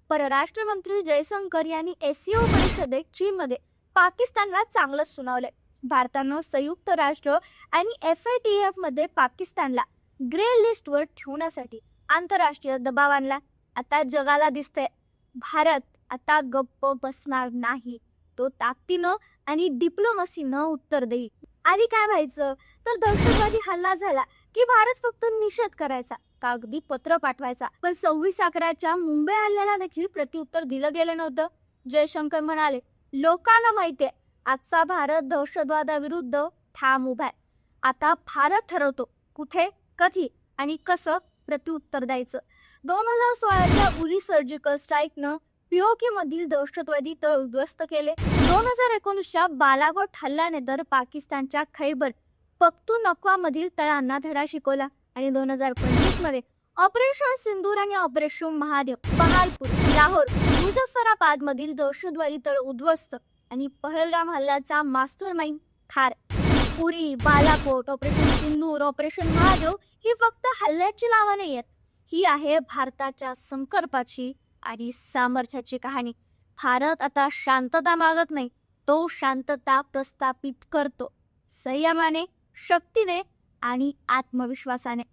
परराष्ट्र मंत्री जयशंकर यांनी एससीओ परिषदेत चीनमध्ये पाकिस्तानला चांगलंच सुनावलंय. भारतानं संयुक्त राष्ट्र आणि FATF मध्ये पाकिस्तानला ग्रे लिस्टवर ठेवण्यासाठी आंतरराष्ट्रीय दबाव आणला. आता जगाला दिसतंय भारत आता गप्प बसणार नाही. तो ताकदीनं आणि डिप्लोमसीनं उत्तर देईल. आधी काय व्हायचं तर दहशतवादी हल्ला झाला की भारत फक्त निषेध करायचा, कागदी पत्र पाठवायचा. पण 26/11च्या मुंबई हल्ल्याला देखील प्रत्युत्तर दिलं गेलं नव्हतं. जयशंकर म्हणाले, लोकांना माहितीये आजचा भारत दहशतवादाविरुद्ध ठाम उभा आहे. आता भारत ठरवतो कुठे, कधी आणि कसं प्रत्युत्तर द्यायचं. 2016च्या उरी सर्जिकल स्ट्राईकनं POK मधील दहशतवादी तळ उद्ध्वस्त केले. 2019च्या बालाकोट हल्ल्यानंतर पाकिस्तानच्या खैबर पख्तूनख्वा मधील तळांना धडा शिकवला आणि 2025 मध्ये ऑपरेशन सिंदूर आणि ऑपरेशन महादेव, बहालपूर, लाहोर, मुझफ्फराबाद मधील दहशतवादी तळ उद्ध्वस्त आणि पहलगाम हल्ल्याचा मास्टर माइंड ठार. उरी, बालाकोट, ऑपरेशन सिंदूर, ऑपरेशन महादेव ही फक्त हल्ल्याची नावं नाहीयेत. ही आहे भारताच्या संकल्पाची आणि सामर्थ्याची कहाणी. भारत आता शांतता मागत नाही, तो शांतता प्रस्थापित करतो. संयमाने, शक्तीने आणि आत्मविश्वासाने.